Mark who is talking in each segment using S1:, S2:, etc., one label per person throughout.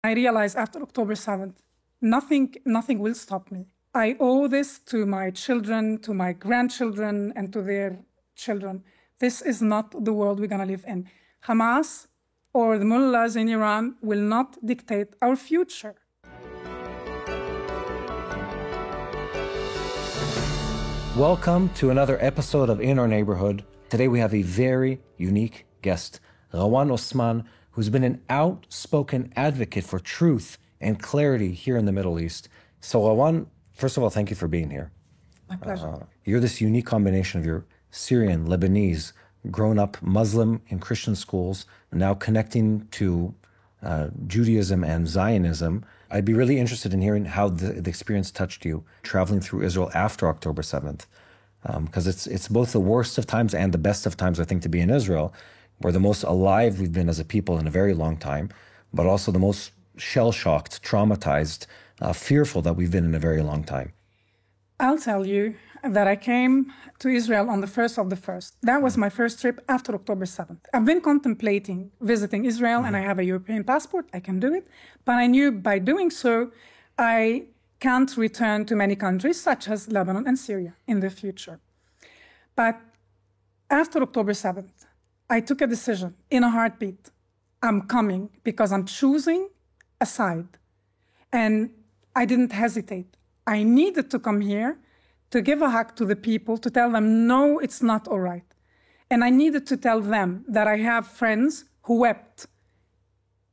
S1: I realized after October 7th, nothing will stop me. I owe this to my children, to my grandchildren, and to their children. This is not the world we're going to live in. Hamas or the mullahs in Iran will not dictate our future.
S2: Welcome to another episode of In Our Neighborhood. Today we have a very unique guest, Rawan Osman, who's been an outspoken advocate for truth and clarity here in the Middle East. So Rawan, first of all, thank you for being here.
S1: My pleasure.
S2: You're this unique combination of your Syrian-Lebanese, grown-up Muslim in Christian schools, now connecting to Judaism and Zionism. I'd be really interested in hearing how the experience touched you traveling through Israel after October 7th, because it's both the worst of times and the best of times, I think, to be in Israel. We're the most alive we've been as a people in a very long time, but also the most shell-shocked, traumatized, fearful that we've been in a very long time.
S1: I'll tell you that I came to Israel on the 1st of the 1st. That was my first trip after October 7th. I've been contemplating visiting Israel, and I have a European passport. I can do it. But I knew by doing so, I can't return to many countries, such as Lebanon and Syria, in the future. But after October 7th, I took a decision in a heartbeat. I'm coming because I'm choosing a side. And I didn't hesitate. I needed to come here to give a hug to the people, to tell them, no, it's not all right. And I needed to tell them that I have friends who wept.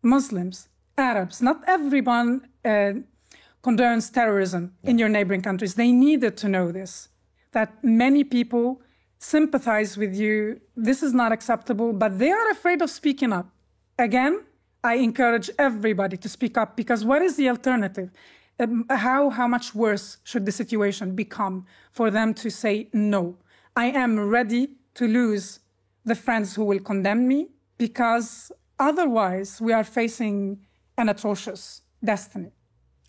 S1: Muslims, Arabs, not everyone condones terrorism in your neighboring countries. They needed to know this, that many people sympathize with you. This is not acceptable, but they are afraid of speaking up. Again, I encourage everybody to speak up, because what is the alternative? How much worse should the situation become for them to say no? I am ready to lose the friends who will condemn me, because otherwise we are facing an atrocious destiny.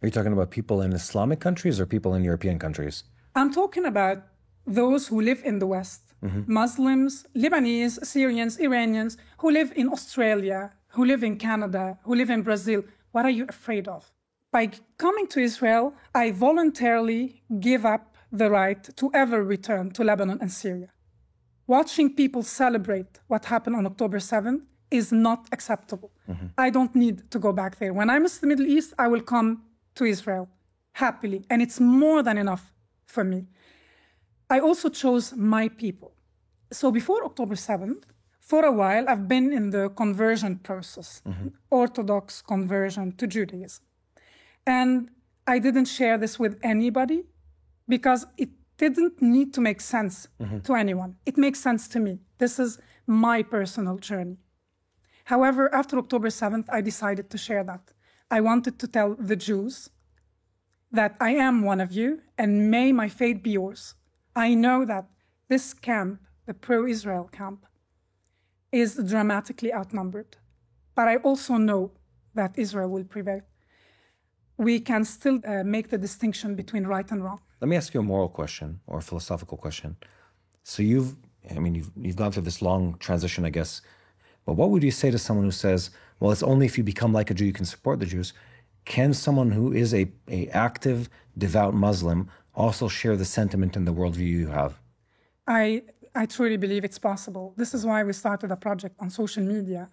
S2: Are you talking about people in Islamic countries or people in European countries?
S1: I'm talking about those who live in the West, Muslims, Lebanese, Syrians, Iranians, who live in Australia, who live in Canada, who live in Brazil. What are you afraid of? By coming to Israel, I voluntarily give up the right to ever return to Lebanon and Syria. Watching people celebrate what happened on October 7th is not acceptable. I don't need to go back there. When I miss the Middle East, I will come to Israel happily, and it's more than enough for me. I also chose my people. So before October 7th, for a while, I've been in the conversion process, Orthodox conversion to Judaism. And I didn't share this with anybody because it didn't need to make sense to anyone. It makes sense to me. This is my personal journey. However, after October 7th, I decided to share that. I wanted to tell the Jews that I am one of you, and may my fate be yours. I know that this camp, the pro-Israel camp, is dramatically outnumbered. But I also know that Israel will prevail. We can still make the distinction between right and wrong.
S2: Let me ask you a moral question or a philosophical question. So you've gone through this long transition, I guess. But what would you say to someone who says, well, it's only if you become like a Jew you can support the Jews? Can someone who is a active, devout Muslim also share the sentiment and the worldview you have?
S1: I truly believe it's possible. This is why we started a project on social media.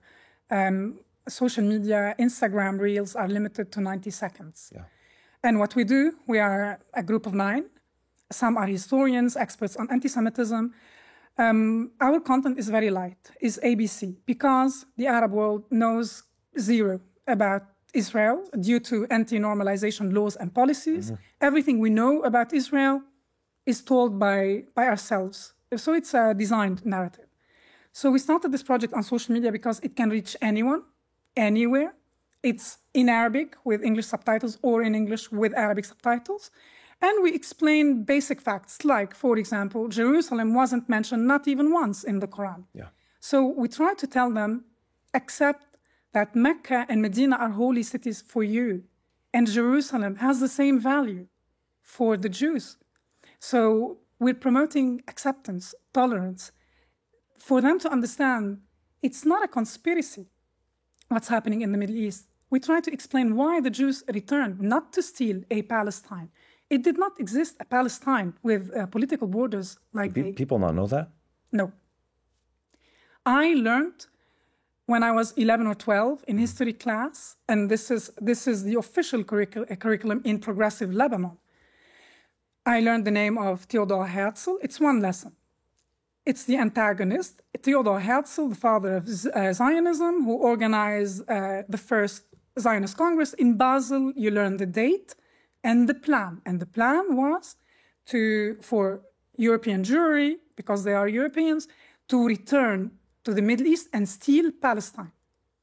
S1: Social media, Instagram Reels are limited to 90 seconds. Yeah. And what we do, we are a group of 9. Some are historians, experts on antisemitism. Our content is very light, is ABC, because the Arab world knows zero about Israel due to anti-normalization laws and policies. Everything we know about Israel is told by ourselves. So it's a designed narrative. So we started this project on social media because it can reach anyone, anywhere. It's in Arabic with English subtitles or in English with Arabic subtitles. And we explain basic facts like, for example, Jerusalem wasn't mentioned not even once in the Quran. Yeah. So we try to tell them, accept that Mecca and Medina are holy cities for you, and Jerusalem has the same value for the Jews. So we're promoting acceptance, tolerance, for them to understand it's not a conspiracy what's happening in the Middle East. We try to explain why the Jews returned, not to steal a Palestine. It did not exist, a Palestine with political borders like
S2: People not know that?
S1: No. I learned when I was 11 or 12 in history class, and this is the official curriculum in progressive Lebanon. I learned the name of Theodor Herzl. It's one lesson. It's the antagonist, Theodor Herzl, the father of Zionism, who organized the first Zionist Congress in Basel. You learn the date and the plan. And the plan was for European Jewry, because they are Europeans, to return to the Middle East and steal Palestine.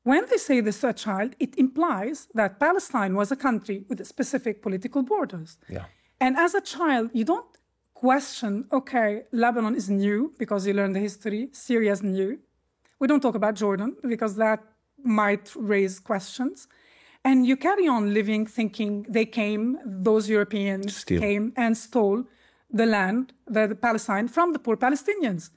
S1: When they say this to a child, it implies that Palestine was a country with specific political borders.
S2: Yeah.
S1: And as a child, you don't question, okay, Lebanon is new because you learn the history, Syria is new. We don't talk about Jordan because that might raise questions. And you carry on living thinking those Europeans came and stole the land, the Palestine, from the poor Palestinians.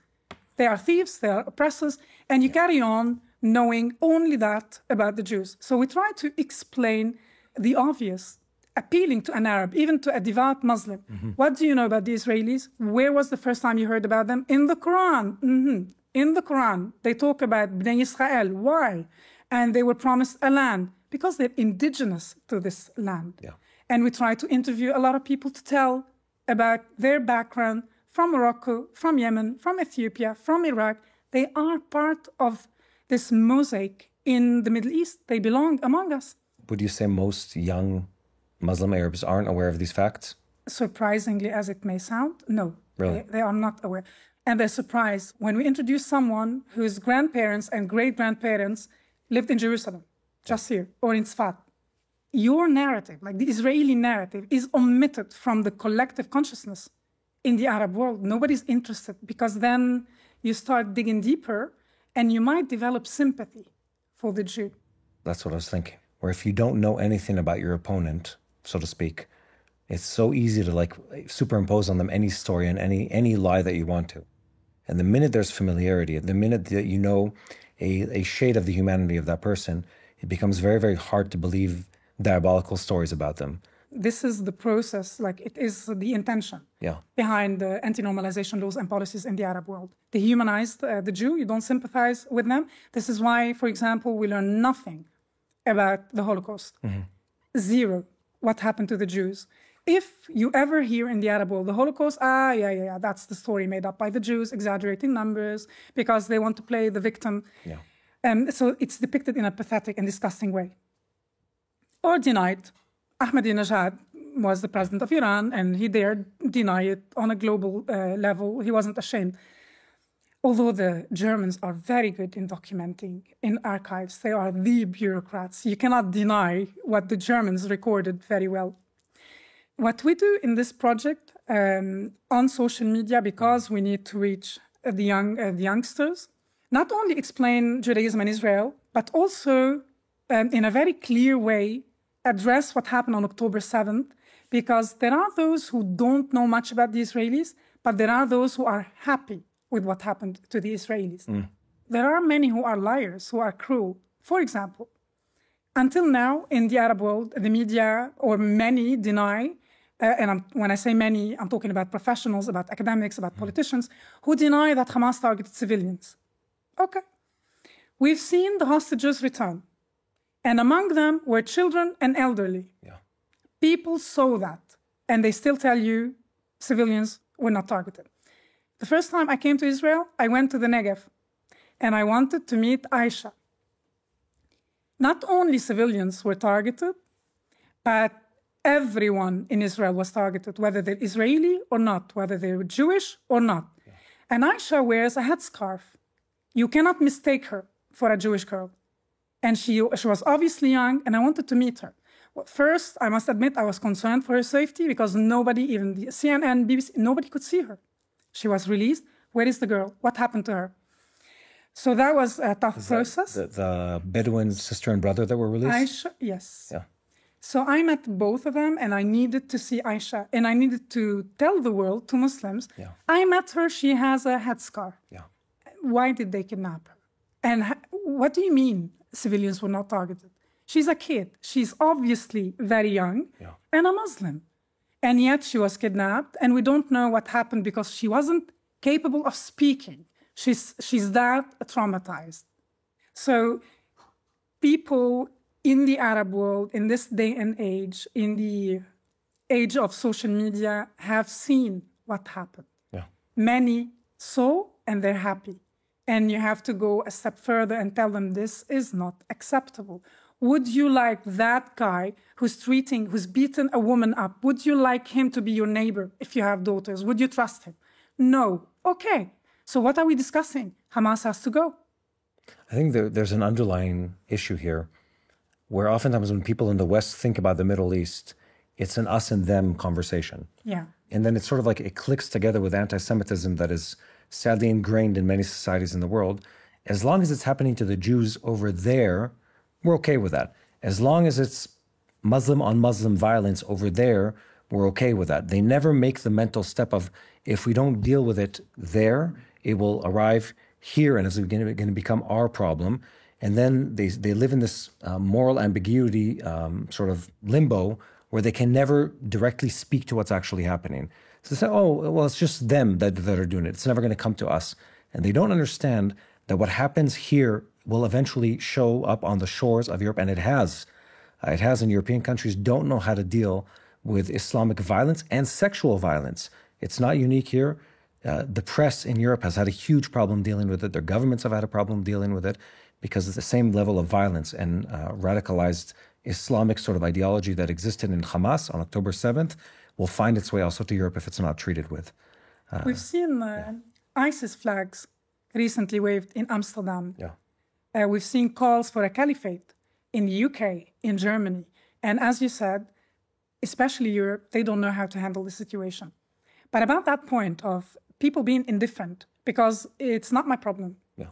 S1: They are thieves, they are oppressors, and you carry on knowing only that about the Jews. So we try to explain the obvious, appealing to an Arab, even to a devout Muslim. Mm-hmm. What do you know about the Israelis? Where was the first time you heard about them? In the Quran. Mm-hmm. In the Quran, they talk about Bnei Israel. Why? And they were promised a land because they're indigenous to this land. Yeah. And we try to interview a lot of people to tell about their background from Morocco, from Yemen, from Ethiopia, from Iraq. They are part of this mosaic in the Middle East. They belong among us.
S2: Would you say most young Muslim Arabs aren't aware of these facts?
S1: Surprisingly, as it may sound, no.
S2: Really?
S1: They are not aware. And they're surprised when we introduce someone whose grandparents and great-grandparents lived in Jerusalem, just here, or in Sfat. Your narrative, like the Israeli narrative, is omitted from the collective consciousness in the Arab world. Nobody's interested, because then you start digging deeper and you might develop sympathy for the Jew.
S2: That's what I was thinking. Or if you don't know anything about your opponent, so to speak, it's so easy to superimpose on them any story and any lie that you want to. And the minute there's familiarity, the minute that you know a shade of the humanity of that person, it becomes very, very hard to believe diabolical stories about them.
S1: This is the process, it is the intention behind the anti-normalization laws and policies in the Arab world. They humanized the Jew. You don't sympathize with them. This is why, for example, we learn nothing about the Holocaust. Mm-hmm. Zero. What happened to the Jews. If you ever hear in the Arab world the Holocaust, that's the story made up by the Jews, exaggerating numbers because they want to play the victim. Yeah. So it's depicted in a pathetic and disgusting way. Or denied. Ahmadinejad was the president of Iran, and he dared deny it on a global level. He wasn't ashamed. Although the Germans are very good in documenting in archives, they are the bureaucrats. You cannot deny what the Germans recorded very well. What we do in this project on social media, because we need to reach the youngsters, not only explain Judaism and Israel, but also in a very clear way address what happened on October 7th, because there are those who don't know much about the Israelis, but there are those who are happy with what happened to the Israelis. Mm. There are many who are liars, who are cruel. For example, until now in the Arab world, the media or many deny, when I say many, I'm talking about professionals, about academics, about politicians, who deny that Hamas targeted civilians. Okay. We've seen the hostages return. And among them were children and elderly. Yeah. People saw that, and they still tell you civilians were not targeted. The first time I came to Israel, I went to the Negev, and I wanted to meet Aisha. Not only civilians were targeted, but everyone in Israel was targeted, whether they're Israeli or not, whether they're Jewish or not. Yeah. And Aisha wears a headscarf. You cannot mistake her for a Jewish girl. And she was obviously young, and I wanted to meet her. Well, first, I must admit, I was concerned for her safety because nobody, even the CNN, BBC, nobody could see her. She was released. Where is the girl? What happened to her? So that was a tough process.
S2: The Bedouin sister and brother that were released?
S1: Aisha, yes. Yeah. So I met both of them, and I needed to see Aisha, and I needed to tell the world, to Muslims, I met her, she has a headscarf. Yeah. Why did they kidnap her? And what do you mean civilians were not targeted? She's a kid. She's obviously very young and a Muslim. And yet she was kidnapped, and we don't know what happened because she wasn't capable of speaking. She's that traumatized. So people in the Arab world, in this day and age, in the age of social media, have seen what happened. Yeah. Many saw, and they're happy. And you have to go a step further and tell them this is not acceptable. Would you like that guy who's beaten a woman up, would you like him to be your neighbor if you have daughters? Would you trust him? No. Okay. So what are we discussing? Hamas has to go.
S2: I think there's an underlying issue here where oftentimes when people in the West think about the Middle East, it's an us and them conversation.
S1: Yeah.
S2: And then it's sort of like it clicks together with anti-Semitism that is sadly ingrained in many societies in the world. As long as it's happening to the Jews over there, we're okay with that. As long as it's Muslim on Muslim violence over there, we're okay with that. They never make the mental step of, if we don't deal with it there, it will arrive here and it's going to become our problem. And then they live in this moral ambiguity sort of limbo where they can never directly speak to what's actually happening. So they say, oh, well, it's just them that are doing it. It's never going to come to us. And they don't understand that what happens here will eventually show up on the shores of Europe, and it has. It has in European countries don't know how to deal with Islamic violence and sexual violence. It's not unique here. The press in Europe has had a huge problem dealing with it. Their governments have had a problem dealing with it because it's the same level of violence and radicalized Islamic sort of ideology that existed in Hamas on October 7th will find its way also to Europe if it's not treated with.
S1: We've seen ISIS flags recently waved in Amsterdam.
S2: Yeah.
S1: We've seen calls for a caliphate in the UK, in Germany. And as you said, especially Europe, they don't know how to handle the situation. But about that point of people being indifferent, because it's not my problem. Yeah.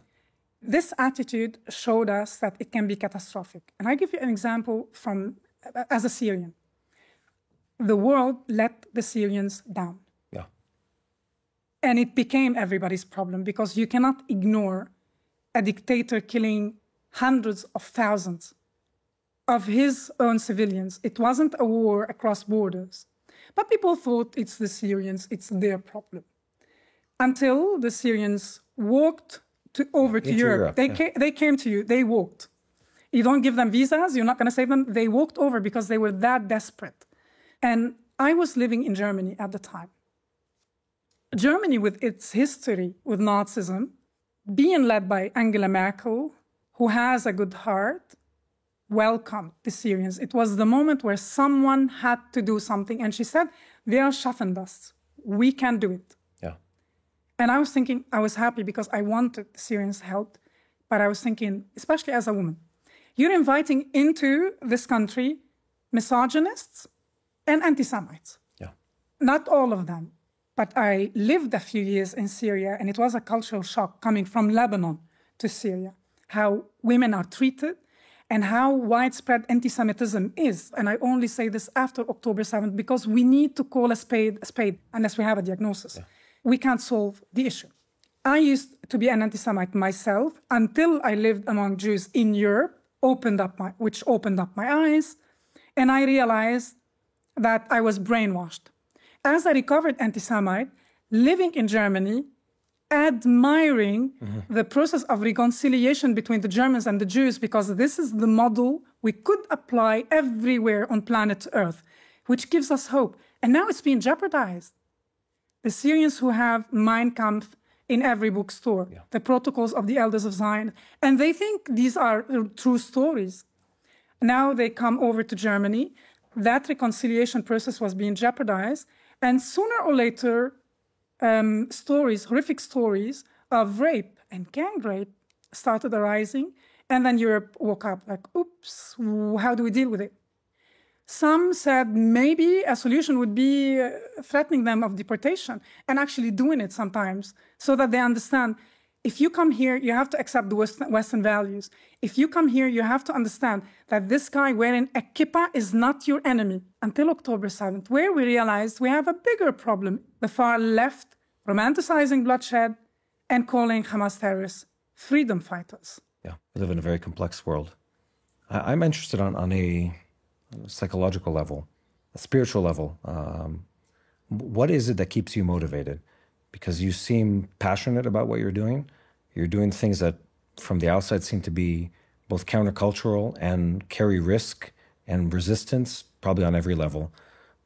S1: This attitude showed us that it can be catastrophic. And I give you an example as a Syrian. The world let the Syrians down. Yeah. And it became everybody's problem because you cannot ignore a dictator killing hundreds of thousands of his own civilians. It wasn't a war across borders. But people thought it's the Syrians, it's their problem. Until the Syrians walked over to Europe. They came to you, they walked. You don't give them visas, you're not going to save them. They walked over because they were that desperate. And I was living in Germany at the time. Germany, with its history with Nazism, being led by Angela Merkel, who has a good heart, welcomed the Syrians. It was the moment where someone had to do something. And she said, they are Schaffendas. We can do it. Yeah. And I was thinking, I was happy because I wanted the Syrians' help. But I was thinking, especially as a woman, you're inviting into this country misogynists and anti-Semites. Yeah. Not all of them. But I lived a few years in Syria, and it was a cultural shock coming from Lebanon to Syria, how women are treated and how widespread anti-Semitism is. And I only say this after October 7th because we need to call a spade unless we have a diagnosis. Yeah. We can't solve the issue. I used to be an anti-Semite myself until I lived among Jews in Europe, which opened up my eyes, and I realized that I was brainwashed. As a recovered anti-Semite, living in Germany, admiring the process of reconciliation between the Germans and the Jews, because this is the model we could apply everywhere on planet Earth, which gives us hope. And now it's being jeopardized. The Syrians who have Mein Kampf in every bookstore, the Protocols of the Elders of Zion, and they think these are true stories. Now they come over to Germany. That reconciliation process was being jeopardized. And sooner or later, horrific stories of rape and gang rape started arising. And then Europe woke up like, oops, how do we deal with it? Some said maybe a solution would be threatening them of deportation and actually doing it sometimes so that they understand, if you come here, you have to accept the Western values. If you come here, you have to understand that this guy wearing a kippah is not your enemy. Until October 7th, where we realized we have a bigger problem. The far left romanticizing bloodshed and calling Hamas terrorists freedom fighters.
S2: Yeah, we live in a very complex world. I'm interested on a psychological level, a spiritual level. What is it that keeps you motivated? Because you seem passionate about what you're doing. You're doing things that from the outside seem to be both countercultural and carry risk and resistance, probably on every level.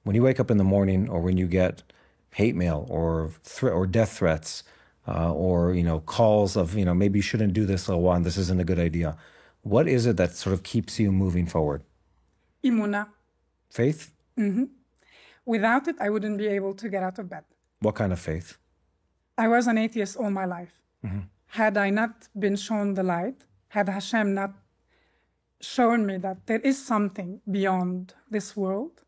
S2: When you wake up in the morning, or when you get hate mail or death threats, or calls of maybe you shouldn't do this, Rawan, this isn't a good idea. What is it that sort of keeps you moving forward?
S1: Imuna.
S2: Faith?
S1: Mm-hmm. Without it, I wouldn't be able to get out of bed.
S2: What kind of faith?
S1: I was an atheist all my life.
S2: Mm-hmm.
S1: Had I not been shown the light, had Hashem not shown me that there is something beyond this world,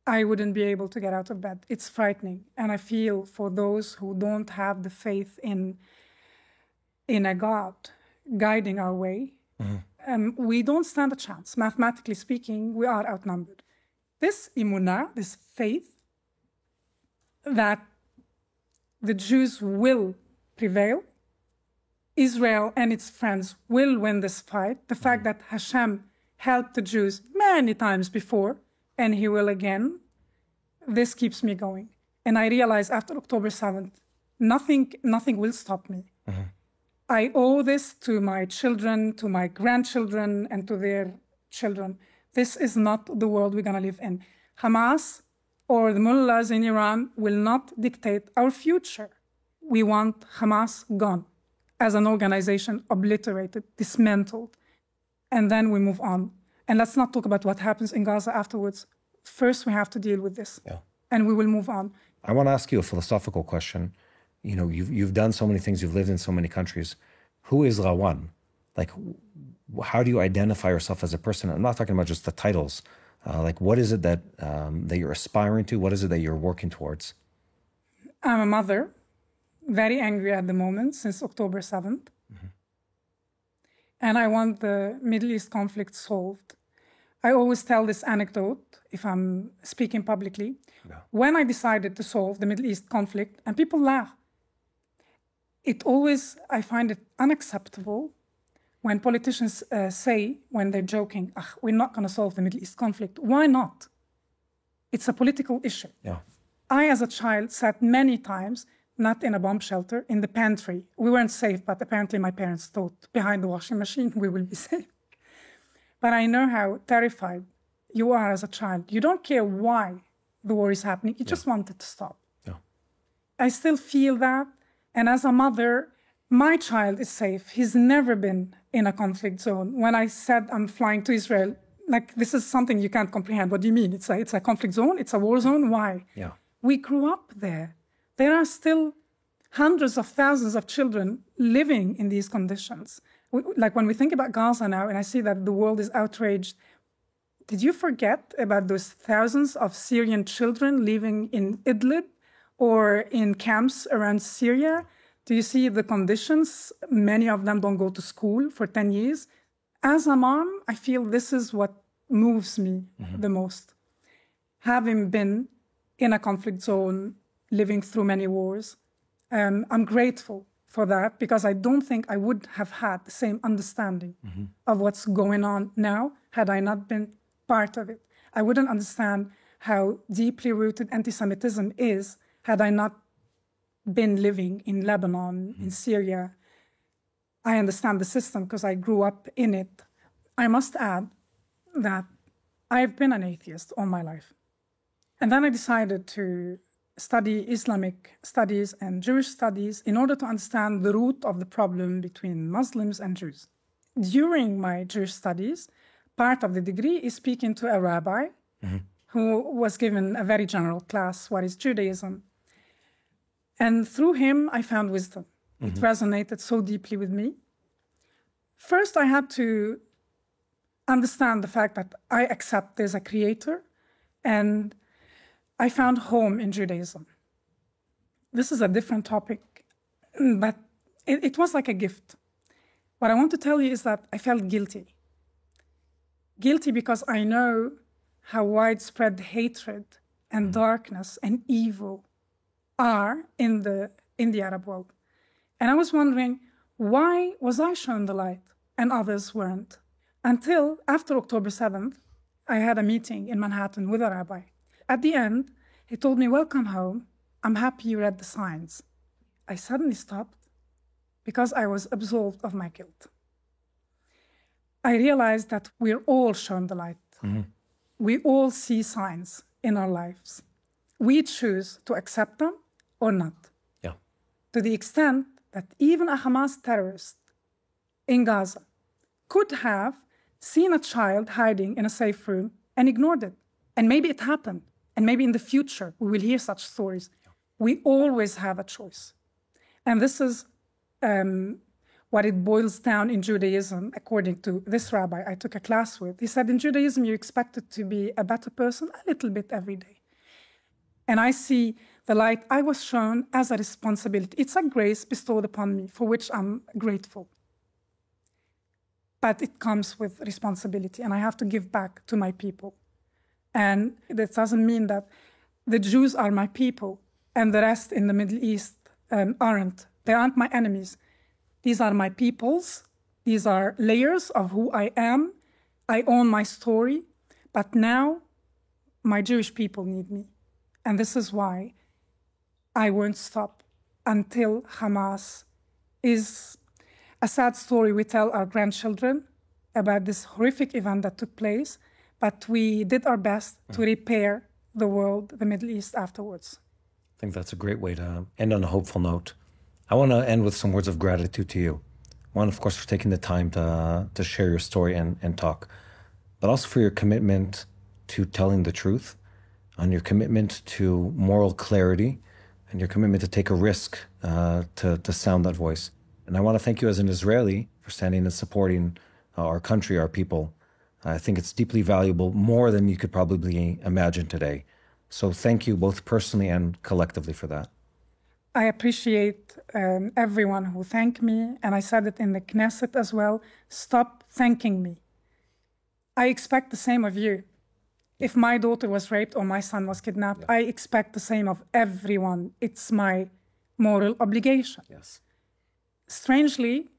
S1: I wouldn't be able to get out of bed. It's frightening. And I feel for those who don't have the faith in a God guiding our way, we don't stand a chance. Mathematically speaking, we are outnumbered. This imunah, this faith that the Jews will prevail, Israel and its friends will win this fight, the fact that Hashem helped the Jews many times before, and he will again, this keeps me going. And I realize after October 7th, nothing will stop me. Mm-hmm. I owe this to my children, to my grandchildren, and to their children. This is not the world we're going to live in. Hamas or the mullahs in Iran will not dictate our future. We want Hamas gone as an organization, obliterated, dismantled, and then we move on. And let's not talk about what happens in Gaza afterwards. First, we have to deal with this, and we will move on.
S2: I want to ask you a philosophical question. You've done so many things, you've lived in so many countries. Who is Rawan? Like, how do you identify yourself as a person? I'm not talking about just the titles. What is it that you're aspiring to? What is it that you're working towards?
S1: I'm a mother, very angry at the moment since October 7th. Mm-hmm. And I want the Middle East conflict solved. I always tell this anecdote if I'm speaking publicly. Yeah. When I decided to solve the Middle East conflict, and people laugh, I find it unacceptable when politicians say, when they're joking, we're not going to solve the Middle East conflict. Why not? It's a political issue. Yeah. I, as a child, sat many times, not in a bomb shelter, in the pantry. We weren't safe, but apparently my parents thought behind the washing machine we will be safe. But I know how terrified you are as a child. You don't care why the war is happening. You just want it to stop. Yeah. I still feel that. And as a mother, my child is safe. He's never been in a conflict zone. When I said I'm flying to Israel, this is something you can't comprehend. What do you mean? It's a conflict zone? It's a war zone? Why? Yeah. We grew up there. There are still hundreds of thousands of children living in these conditions. When we think about Gaza now, and I see that the world is outraged, did you forget about those thousands of Syrian children living in Idlib or in camps around Syria? Do you see the conditions? Many of them don't go to school for 10 years. As a mom, I feel this is what moves me the most. Having been in a conflict zone, living through many wars, I'm grateful for that, because I don't think I would have had the same understanding of what's going on now had I not been part of it. I wouldn't understand how deeply rooted antisemitism is had I not been living in Lebanon, in Syria. I understand the system because I grew up in it. I must add that I've been an atheist all my life. And then I decided to study Islamic studies and Jewish studies in order to understand the root of the problem between Muslims and Jews. During my Jewish studies, part of the degree is speaking to a rabbi who was given a very general class, what is Judaism? And through him, I found wisdom. It resonated so deeply with me. First, I had to understand the fact that I accept there's a creator, and I found home in Judaism. This is a different topic, but it was like a gift. What I want to tell you is that I felt guilty. Guilty because I know how widespread hatred and darkness and evil are in the Arab world. And I was wondering, why was I shown the light and others weren't? Until after October 7th, I had a meeting in Manhattan with a rabbi. At the end, he told me, "Welcome home. I'm happy you read the signs." I suddenly stopped because I was absolved of my guilt. I realized that we're all shown the light. Mm-hmm. We all see signs in our lives. We choose to accept them or not.
S2: Yeah.
S1: To the extent that even a Hamas terrorist in Gaza could have seen a child hiding in a safe room and ignored it. And maybe it happened. And maybe in the future we will hear such stories. Yeah. We always have a choice. And this is what it boils down in Judaism, according to this rabbi I took a class with. He said, in Judaism, you're expected to be a better person a little bit every day. And I see the light I was shown as a responsibility. It's a grace bestowed upon me for which I'm grateful. But it comes with responsibility, and I have to give back to my people. And that doesn't mean that the Jews are my people and the rest in the Middle East aren't. They aren't my enemies. These are my peoples. These are layers of who I am. I own my story. But now my Jewish people need me. And this is why I won't stop until Hamas is a sad story we tell our grandchildren about this horrific event that took place. But we did our best to repair the world, the Middle East afterwards.
S2: I think that's a great way to end on a hopeful note. I want to end with some words of gratitude to you. One, of course, for taking the time to share your story and talk, but also for your commitment to telling the truth, on your commitment to moral clarity, and your commitment to take a risk to sound that voice. And I want to thank you as an Israeli for standing and supporting our country, our people. I think it's deeply valuable, more than you could probably imagine today. So thank you both personally and collectively for that.
S1: I appreciate everyone who thanked me, and I said it in the Knesset as well. Stop thanking me. I expect the same of you. If my daughter was raped or my son was kidnapped, I expect the same of everyone. It's my moral obligation.
S2: Yes.
S1: Strangely,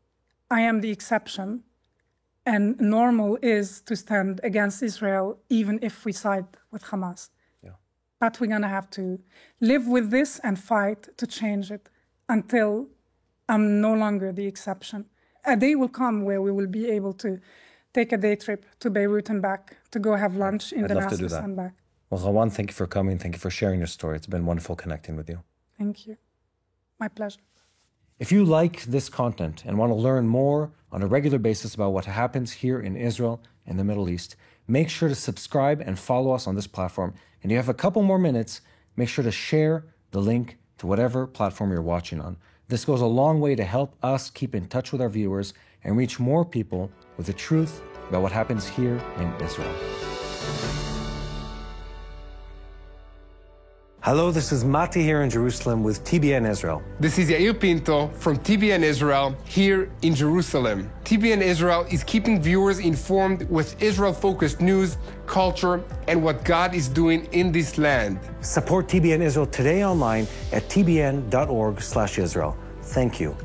S1: I am the exception, and normal is to stand against Israel even if we side with Hamas. But we're going to have to live with this and fight to change it until I'm no longer the exception. A day will come where we will be able to take a day trip to Beirut and back, to go have lunch in Damascus and back.
S2: Well, Rawan, thank you for coming. Thank you for sharing your story. It's been wonderful connecting with you.
S1: Thank you. My pleasure.
S2: If you like this content and want to learn more on a regular basis about what happens here in Israel and the Middle East, make sure to subscribe and follow us on this platform. And you have a couple more minutes, make sure to share the link to whatever platform you're watching on. This goes a long way to help us keep in touch with our viewers and reach more people with the truth about what happens here in Israel. Hello, this is Mati here in Jerusalem with TBN Israel.
S3: This is Yair Pinto from TBN Israel here in Jerusalem. TBN Israel is keeping viewers informed with Israel-focused news, culture, and what God is doing in this land.
S2: Support TBN Israel today online at tbn.org/Israel. Thank you.